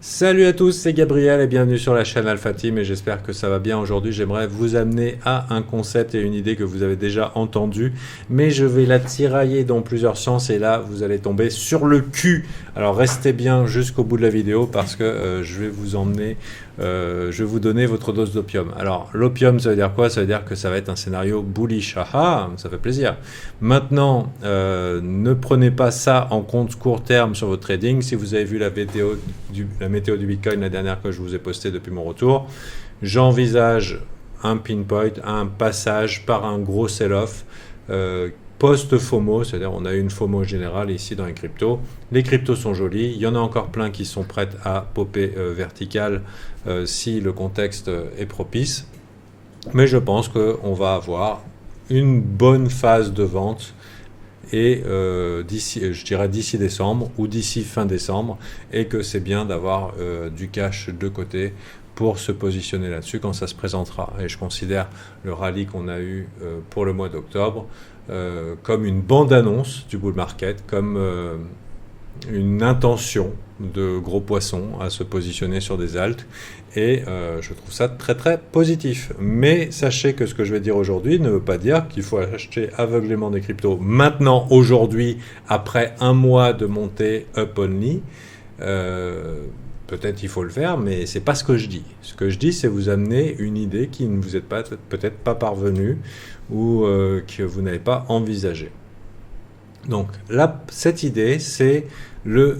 Salut à tous, c'est Gabriel et bienvenue sur la chaîne Alpha Team et j'espère que ça va bien aujourd'hui. J'aimerais vous amener à un concept et une idée que vous avez déjà entendu, mais je vais la tirailler dans plusieurs sens et là vous allez tomber sur le cul. Alors restez bien jusqu'au bout de la vidéo parce que je vais vous emmener, je vais vous donner votre dose d'opium. Alors l'opium ça veut dire quoi? Ça veut dire que ça va être un scénario bullish, ah, ça fait plaisir. Maintenant, ne prenez pas ça en compte court terme sur votre trading. Si vous avez vu la météo du Bitcoin, la dernière que je vous ai postée depuis mon retour, j'envisage un pinpoint, un passage par un gros sell-off post-FOMO, c'est-à-dire on a eu une FOMO générale ici dans les cryptos. Les cryptos sont jolis, il y en a encore plein qui sont prêtes à popper vertical si le contexte est propice. Mais je pense qu'on va avoir une bonne phase de vente et je dirais d'ici décembre ou d'ici fin décembre, et que c'est bien d'avoir du cash de côté pour se positionner là-dessus quand ça se présentera. Et je considère le rallye qu'on a eu pour le mois d'octobre comme une bande-annonce du bull market, comme une intention de gros poissons à se positionner sur des alts et je trouve ça très très positif. Mais sachez que ce que je vais dire aujourd'hui ne veut pas dire qu'il faut acheter aveuglément des cryptos maintenant, aujourd'hui, après un mois de montée up only. Peut-être il faut le faire, mais c'est pas ce que je dis. Ce que je dis, c'est vous amener une idée qui ne vous est peut-être pas parvenue ou que vous n'avez pas envisagée. Donc là, cette idée, c'est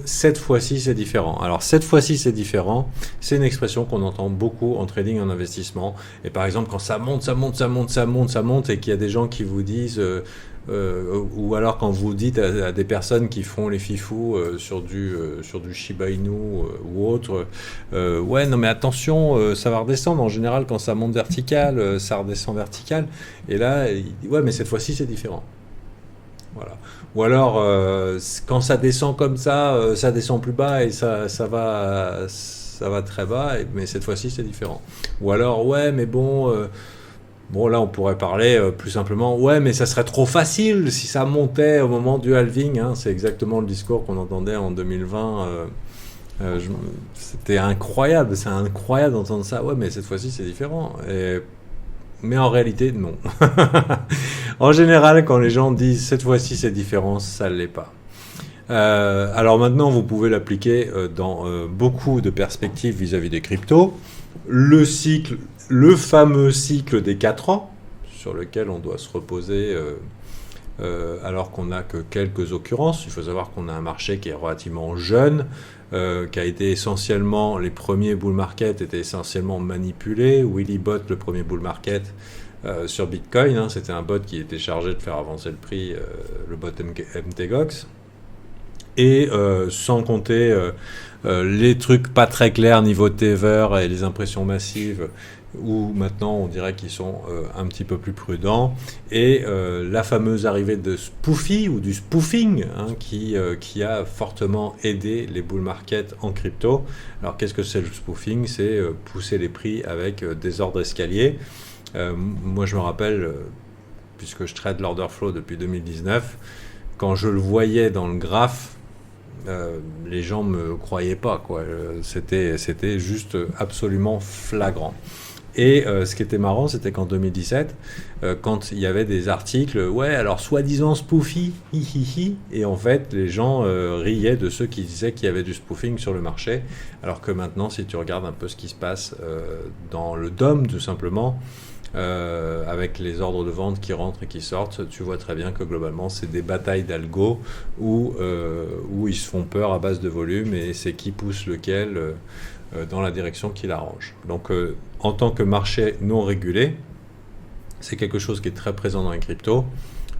cette fois-ci c'est différent. Alors cette fois-ci c'est différent, c'est une expression qu'on entend beaucoup en trading et en investissement. Et par exemple quand ça monte et qu'il y a des gens qui vous disent, ou alors quand vous dites à des personnes qui font les fifous sur du Shiba Inu ou autre, ouais non mais attention, ça va redescendre. En général quand ça monte vertical, ça redescend vertical. Et là, ouais mais cette fois-ci c'est différent. Voilà. Ou alors, quand ça descend comme ça descend plus bas et ça va très bas, mais cette fois-ci c'est différent. Ou alors, ouais, mais bon, là on pourrait parler plus simplement, ouais, mais ça serait trop facile si ça montait au moment du halving. Hein. C'est exactement le discours qu'on entendait en 2020. C'était incroyable, c'est incroyable d'entendre ça. Ouais, mais cette fois-ci c'est différent. Mais en réalité, non. En général, quand les gens disent cette fois-ci c'est différent, ça ne l'est pas. Alors maintenant, vous pouvez l'appliquer dans beaucoup de perspectives vis-à-vis des cryptos. Le fameux cycle des 4 ans, sur lequel on doit se reposer alors qu'on n'a que quelques occurrences. Il faut savoir qu'on a un marché qui est relativement jeune, qui a été essentiellement, les premiers bull market étaient essentiellement manipulés. Willy Bot, le premier bull market sur Bitcoin, hein, c'était un bot qui était chargé de faire avancer le prix, le bot MTGOX. Et sans compter les trucs pas très clairs niveau Tether et les impressions massives, où maintenant on dirait qu'ils sont un petit peu plus prudents, et la fameuse arrivée de Spoofy ou du spoofing, hein, qui a fortement aidé les bull markets en crypto. Alors qu'est-ce que c'est le spoofing? C'est pousser les prix avec des ordres escaliers. Moi je me rappelle, puisque je trade l'order flow depuis 2019, quand je le voyais dans le graphe, les gens me croyaient pas, quoi. C'était juste absolument flagrant. Et ce qui était marrant, c'était qu'en 2017, quand il y avait des articles, ouais, alors soi-disant spoofy, hihihi, et en fait, les gens riaient de ceux qui disaient qu'il y avait du spoofing sur le marché, alors que maintenant, si tu regardes un peu ce qui se passe dans le DOM, tout simplement, avec les ordres de vente qui rentrent et qui sortent, tu vois très bien que globalement c'est des batailles d'algo où ils se font peur à base de volume, et c'est qui pousse lequel dans la direction qui l'arrange. Donc en tant que marché non régulé, c'est quelque chose qui est très présent dans les cryptos.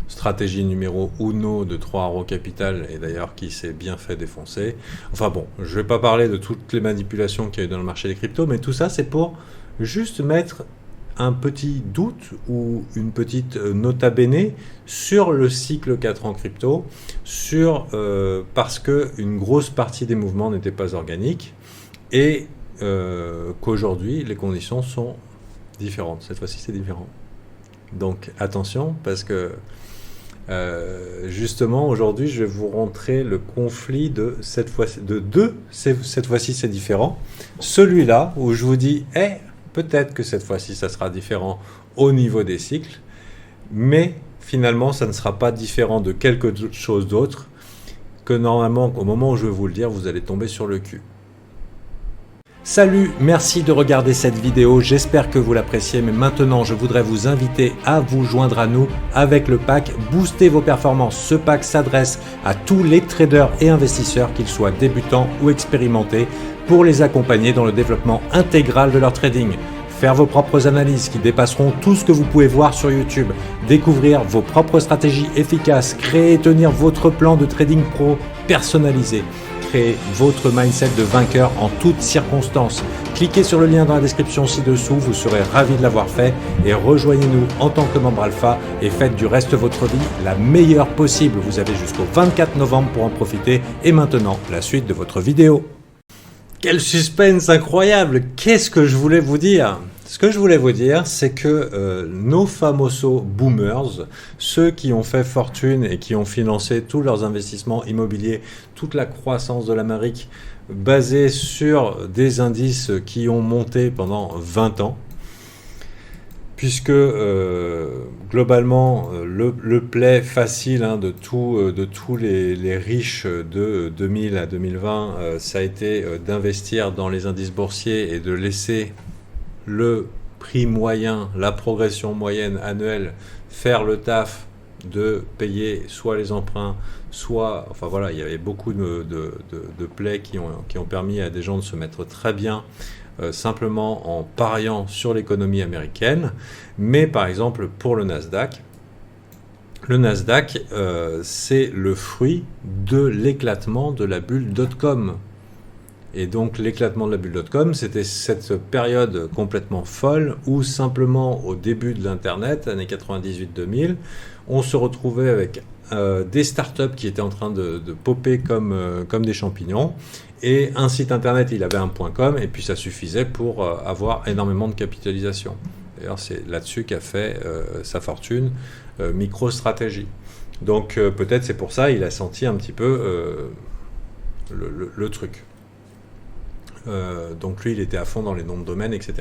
Stratégie numéro uno de 3 Arrow Capital, et d'ailleurs qui s'est bien fait défoncer. Enfin bon, je ne vais pas parler de toutes les manipulations qu'il y a eu dans le marché des cryptos, mais tout ça c'est pour juste mettre un petit doute ou une petite nota bene sur le cycle 4 ans crypto, parce qu'une grosse partie des mouvements n'était pas organique, et qu'aujourd'hui les conditions sont différentes. Cette fois-ci c'est différent. Donc attention, parce que Justement, aujourd'hui, je vais vous montrer le conflit de cette fois-ci, cette fois-ci c'est différent. Celui-là, où je vous dis, peut-être que cette fois-ci, ça sera différent au niveau des cycles, mais finalement, ça ne sera pas différent de quelque chose d'autre que normalement, au moment où je vais vous le dire, vous allez tomber sur le cul. Salut, merci de regarder cette vidéo, j'espère que vous l'appréciez, mais maintenant je voudrais vous inviter à vous joindre à nous avec le pack Booster vos performances. Ce pack s'adresse à tous les traders et investisseurs, qu'ils soient débutants ou expérimentés, pour les accompagner dans le développement intégral de leur trading. Faire vos propres analyses qui dépasseront tout ce que vous pouvez voir sur YouTube, découvrir vos propres stratégies efficaces, créer et tenir votre plan de trading pro personnalisé. Créer votre mindset de vainqueur en toutes circonstances. Cliquez sur le lien dans la description ci-dessous, vous serez ravis de l'avoir fait et rejoignez-nous en tant que membre alpha et faites du reste de votre vie la meilleure possible. Vous avez jusqu'au 24 novembre pour en profiter et maintenant, la suite de votre vidéo. Quel suspense incroyable! Qu'est-ce que je voulais vous dire? Ce que je voulais vous dire, c'est que nos famosos boomers, ceux qui ont fait fortune et qui ont financé tous leurs investissements immobiliers, toute la croissance de l'Amérique, basée sur des indices qui ont monté pendant 20 ans, puisque globalement, le play facile de tous les riches de 2000 à 2020, ça a été d'investir dans les indices boursiers et de laisser le prix moyen, la progression moyenne annuelle, faire le taf de payer soit les emprunts, soit, enfin voilà, il y avait beaucoup de plays qui ont permis à des gens de se mettre très bien, simplement en pariant sur l'économie américaine. Mais par exemple, pour le Nasdaq, c'est le fruit de l'éclatement de la bulle .com. Et donc l'éclatement de la bulle .com, c'était cette période complètement folle où simplement au début de l'Internet, années 98-2000, on se retrouvait avec des startups qui étaient en train de popper comme des champignons. Et un site Internet, il avait un .com et puis ça suffisait pour avoir énormément de capitalisation. D'ailleurs, c'est là-dessus qu'a fait sa fortune MicroStrategy. Donc peut-être c'est pour ça il a senti un petit peu le truc. Donc lui il était à fond dans les noms de domaine, etc.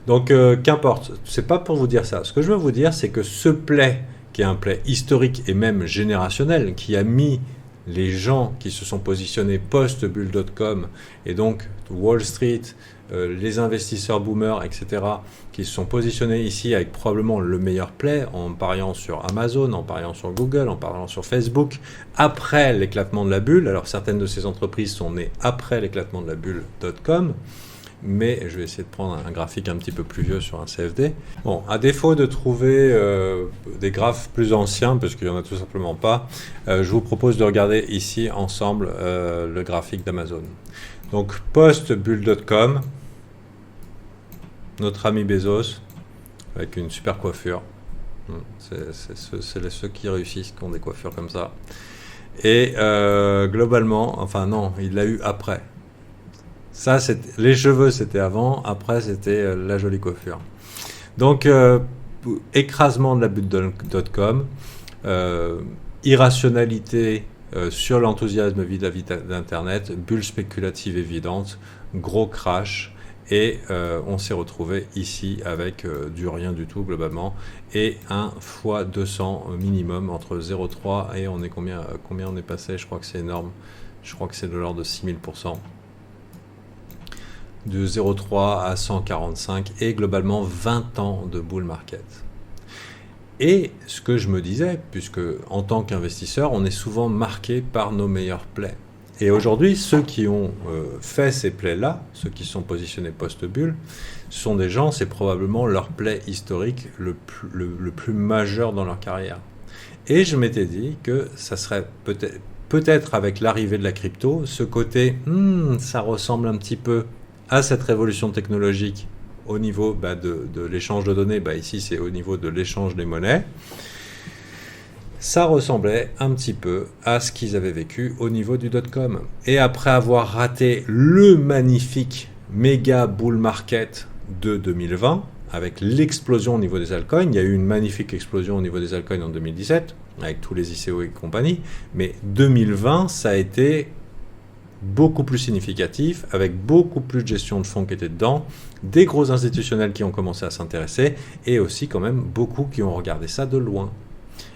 Donc qu'importe, c'est pas pour vous dire ça. Ce que je veux vous dire, c'est que ce play, qui est un play historique et même générationnel, qui a mis les gens qui se sont positionnés post-bull.com et donc Wall Street, les investisseurs boomers, etc., qui se sont positionnés ici avec probablement le meilleur play en pariant sur Amazon, en pariant sur Google, en pariant sur Facebook, après l'éclatement de la bulle. Alors certaines de ces entreprises sont nées après l'éclatement de la bulle.com, mais je vais essayer de prendre un graphique un petit peu plus vieux sur un CFD. Bon, à défaut de trouver des graphes plus anciens, parce qu'il n'y en a tout simplement pas, je vous propose de regarder ici ensemble le graphique d'Amazon. Donc post-bull.com, notre ami Bezos, avec une super coiffure. C'est ceux qui réussissent, qui ont des coiffures comme ça. Et globalement, enfin non, il l'a eu après. Ça, les cheveux, c'était avant. Après, c'était la jolie coiffure. Donc, écrasement de la bulle.com, irrationalité sur l'enthousiasme vis-à-vis d'Internet, bulle spéculative évidente, gros crash, et on s'est retrouvé ici avec du rien du tout globalement, et un fois 200 minimum entre 0,3 et on est combien on est passé, je crois que c'est énorme, je crois que c'est de l'ordre de 6000%. De 0,3 à 145 et globalement 20 ans de bull market. Et ce que je me disais, puisque en tant qu'investisseur, on est souvent marqué par nos meilleurs plays. Et aujourd'hui, ceux qui ont fait ces plays-là, ceux qui sont positionnés post-bulle, ce sont des gens, c'est probablement leur play historique le plus majeur dans leur carrière. Et je m'étais dit que ça serait peut-être avec l'arrivée de la crypto, ce côté, ça ressemble un petit peu à cette révolution technologique au niveau de l'échange de données, ici c'est au niveau de l'échange des monnaies, ça ressemblait un petit peu à ce qu'ils avaient vécu au niveau du .com. Et après avoir raté le magnifique méga bull market de 2020, avec l'explosion au niveau des altcoins, il y a eu une magnifique explosion au niveau des altcoins en 2017, avec tous les ICO et compagnie, mais 2020, ça a été beaucoup plus significatif, avec beaucoup plus de gestion de fonds qui étaient dedans, des gros institutionnels qui ont commencé à s'intéresser, et aussi quand même beaucoup qui ont regardé ça de loin.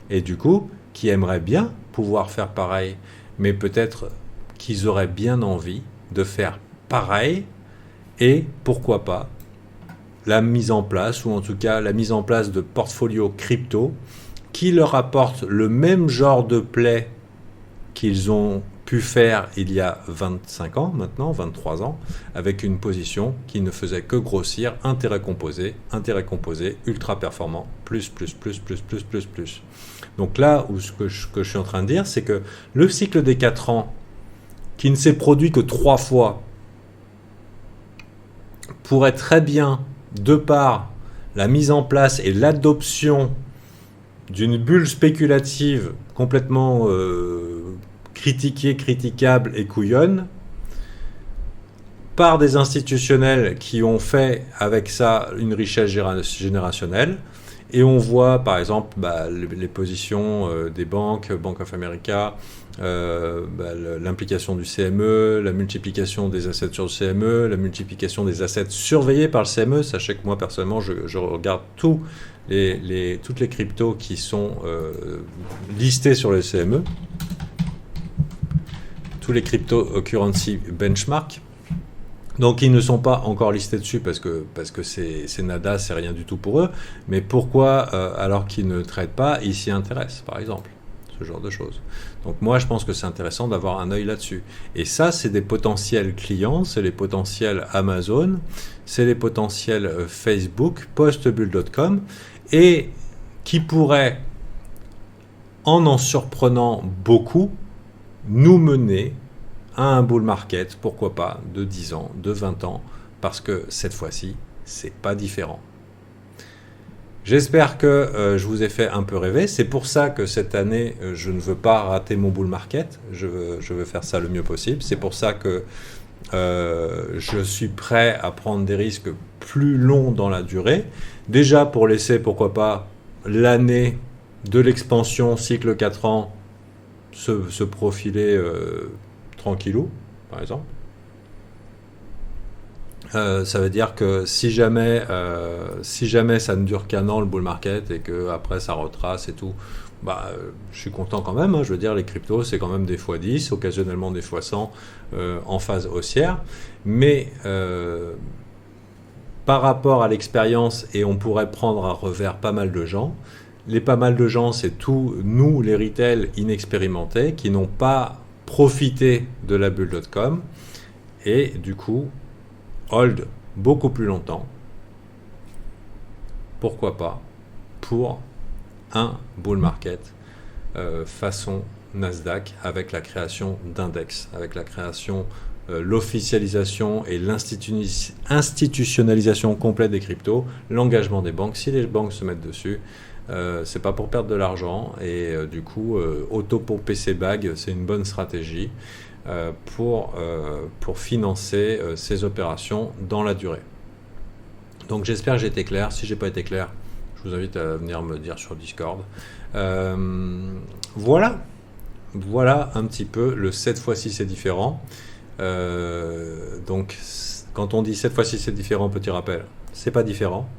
Et du coup, qui aimeraient bien pouvoir faire pareil, mais peut-être qu'ils auraient bien envie de faire pareil, et pourquoi pas la mise en place, ou en tout cas la mise en place de portfolios crypto qui leur apportent le même genre de play qu'ils ont pu faire il y a 25 ans maintenant, 23 ans, avec une position qui ne faisait que grossir, intérêt composé, ultra performant, plus. Donc là, où ce que je suis en train de dire, c'est que le cycle des 4 ans, qui ne s'est produit que 3 fois, pourrait très bien, de par la mise en place et l'adoption d'une bulle spéculative complètement critiquée, critiquable et couillonne, par des institutionnels qui ont fait avec ça une richesse générationnelle. Et on voit par exemple les positions des banques, Bank of America, l'implication du CME, la multiplication des assets sur le CME, la multiplication des assets surveillés par le CME. Sachez que moi personnellement je regarde toutes les cryptos qui sont listées sur le CME, tous les cryptocurrency benchmark. Donc ils ne sont pas encore listés dessus parce que c'est nada, c'est rien du tout pour eux. Mais pourquoi, alors qu'ils ne traitent pas, ils s'y intéressent, par exemple, ce genre de choses. Donc moi, je pense que c'est intéressant d'avoir un œil là-dessus. Et ça, c'est des potentiels clients, c'est les potentiels Amazon, c'est les potentiels Facebook, postbull.com, et qui pourraient, en surprenant beaucoup, nous mener à un bull market, pourquoi pas, de 10 ans, de 20 ans, parce que cette fois-ci, c'est pas différent. J'espère que je vous ai fait un peu rêver. C'est pour ça que cette année, je ne veux pas rater mon bull market. Je veux faire ça le mieux possible. C'est pour ça que je suis prêt à prendre des risques plus longs dans la durée. Déjà pour laisser, pourquoi pas, l'année de l'expansion, cycle 4 ans, se profiler tranquillou, par exemple. Ça veut dire que si jamais ça ne dure qu'un an le bull market et que après ça retrace et tout, je suis content quand même. Je veux dire, les cryptos c'est quand même des fois 10, occasionnellement des fois 100 en phase haussière, mais par rapport à l'expérience, et on pourrait prendre à revers pas mal de gens. Les pas mal de gens, c'est tous nous, les retail inexpérimentés, qui n'ont pas profité de la bulle.com et du coup hold beaucoup plus longtemps, pourquoi pas, pour un bull market façon Nasdaq, avec la création d'index, avec la création, l'officialisation et l'institutionnalisation complète des cryptos, l'engagement des banques. Si les banques se mettent dessus, c'est pas pour perdre de l'argent, et du coup auto-pomper ses bagues, c'est une bonne stratégie pour financer ces opérations dans la durée. Donc j'espère que j'ai été clair. Si j'ai pas été clair, je vous invite à venir me dire sur Discord. Voilà un petit peu le 7 fois-ci c'est différent. Donc quand on dit 7 fois-ci c'est différent, petit rappel, c'est pas différent.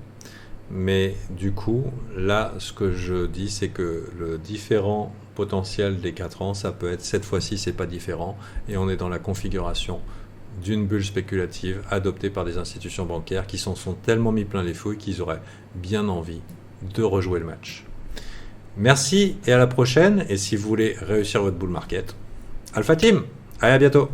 Mais du coup, là, ce que je dis, c'est que le différent potentiel des 4 ans, ça peut être cette fois-ci, c'est pas différent. Et on est dans la configuration d'une bulle spéculative adoptée par des institutions bancaires qui s'en sont tellement mis plein les fouilles qu'ils auraient bien envie de rejouer le match. Merci et à la prochaine. Et si vous voulez réussir votre bull market, Alpha Team, allez, à bientôt.